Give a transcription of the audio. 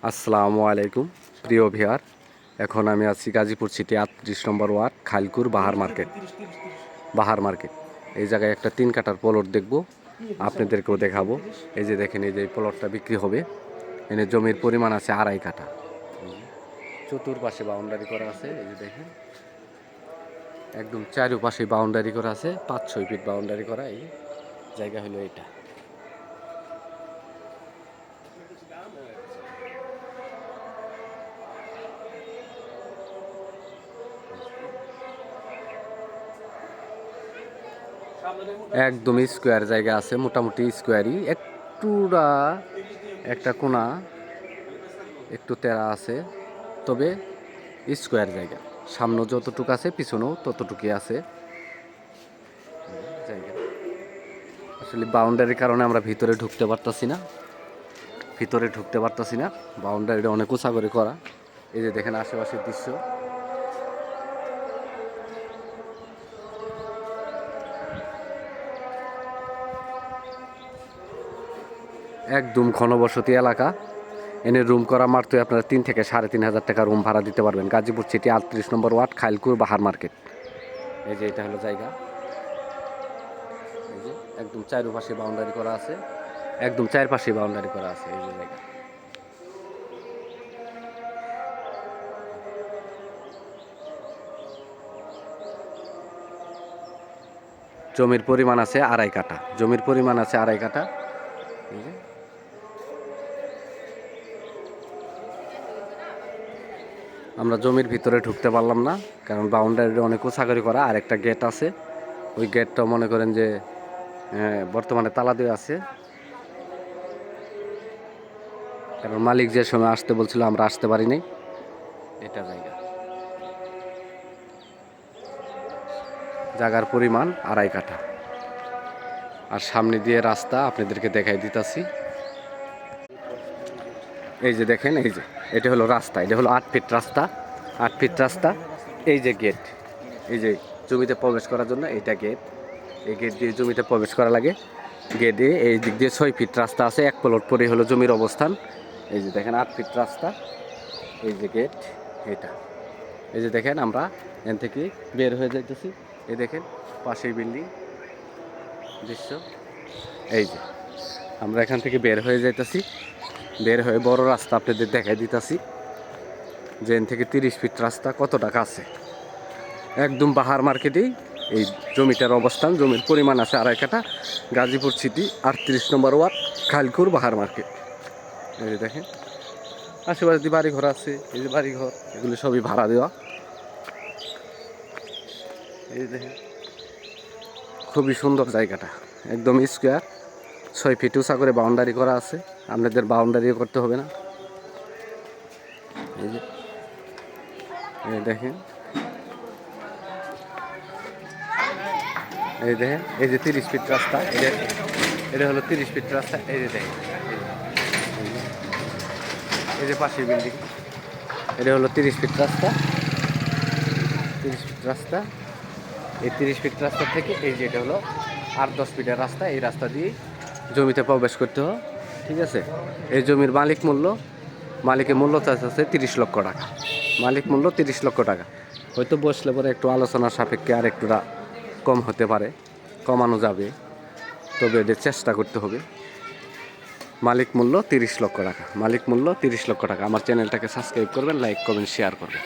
আসসালামু আলাইকুম প্রিয় ভিউয়ার। এখন আমি আছি গাজীপুর সিটি ৩৮ নম্বর ওয়ার্ড খাইলকুর বাহার মার্কেট। এই জায়গায় একটা 3 কাঠার প্লট দেখব, আপনাদেরকেও দেখাবো। এই যে দেখেন, এই যে প্লটটা বিক্রি হবে। এনে জমির পরিমাণ আছে 2.5 কাঠা। চতুর্পাশে বাউন্ডারি করা আছে। এই যে দেখেন, একদম চারপাশে বাউন্ডারি করা আছে, 5-6 ফিট বাউন্ডারি করা। এই জায়গা হলো এটা। একদম স্কোয়ার জায়গা আছে, মোটামুটি স্কোয়ারই। একটুটা একটা কোণা একটু তেরা আছে, তবে স্কোয়ার জায়গা। সামনে যতটুকু আছে পিছনেও ততটুকুই আছে জায়গা। আসলে বাউন্ডারির কারণে আমরা ভিতরে ঢুকতে পারতাছি না। বাউন্ডারিটা অনেক উঁচা করে করা। এই যে দেখেন আশেপাশের দৃশ্য। একদম ঘনবসতি এলাকা। এনে রুম করা মাত্র আপনারা 3 থেকে 3,500 টাকা রুম ভাড়া দিতে পারবেন। গাজীপুর সিটি 38 নম্বর ওয়ার্ড খাইলকুর বাহার মার্কেট। এই যে এটা হলো জায়গা। এই যে একদম চারপাশে বাউন্ডারি করা আছে, এই যে জায়গা। জমির পরিমাণ আছে 2.5 কাঠা। এই যে আমরা জমির ভিতরে ঢুকতে পারলাম না, কারণ বাউন্ডারিটা অনেক উঁচাগরি করা। আর একটা গেট আছে, ওই গেটটা মনে করেন যে বর্তমানে তালা দিয়ে আছে, কারণ মালিক যে সময় আসতে বলছিল আমরা আসতে পারিনি। এটা জায়গার পরিমাণ 2.5 কাঠা। আর সামনে দিয়ে রাস্তা আপনাদেরকে দেখাই দিতাছি। এই যে দেখেন, এই যে এটা হলো রাস্তা। এটা হলো 8 ফিট রাস্তা। এই যে গেট, এই যে জমিতে প্রবেশ করার জন্য এইটা গেট। এই গেট দিয়ে জমিতে প্রবেশ করা লাগে। গেটে এই দিক দিয়ে 6 ফিট রাস্তা আছে। 1 প্লট পরে হলো জমির অবস্থান। এই যে দেখেন 8 ফিট রাস্তা, এই যে গেট এটা। এই যে দেখেন আমরা এখান থেকে বের হয়ে যাইতেছি। এই দেখেন পাশেই বিল্ডিং দৃশ্য। এই যে আমরা এখান থেকে বের হয়ে যাইতেছি। বের হয়ে বড় রাস্তা আপনাদের দেখাই দিতেছি, যে এখান থেকে 30 ফিট রাস্তা কতটা কাছে। একদম বাহার মার্কেটেই এই জমিটার অবস্থান। জমির পরিমাণ আছে 2.5 কাঠা। গাজীপুর সিটি 38 নম্বর ওয়ার্ড খাইলকুর বাহার মার্কেট। এই যে দেখেন আশেপাশে দিয়ে বাড়িঘর আছে। এই যে বাড়িঘর, এগুলো সবই ভাড়া দেওয়া। এই যে দেখেন খুবই সুন্দর জায়গাটা, একদম স্কোয়ার। 6 ফিট উঁচা করে বাউন্ডারি করা আছে। আপনাদের বাউন্ডারিও করতে হবে না। এই যে দেখেন, এই যে 30 ফিট রাস্তা। এটা হলো 30 ফিট রাস্তা। এই যে দেখেন, এই যে পাশের বিল্ডিং। এটা হলো 30 ফিট রাস্তা। এই 30 ফিট রাস্তা থেকে এই যে এটা হলো 8-10 ফিটের রাস্তা। এই রাস্তা দিয়ে জমিতে প্রবেশ করতে হয়, ঠিক আছে। এই জমির মালিকের মূল্য চাচ্ছে 30 লক্ষ টাকা। মালিক মূল্য 30 লক্ষ টাকা। হয়তো বসলে পরে একটু আলোচনার সাপেক্ষে আর একটুটা কম হতে পারে, কমানো যাবে, তবে এদের চেষ্টা করতে হবে। মালিক মূল্য 30 লক্ষ টাকা। আমার চ্যানেলটাকে সাবস্ক্রাইব করবেন, লাইক করবেন, শেয়ার করবেন।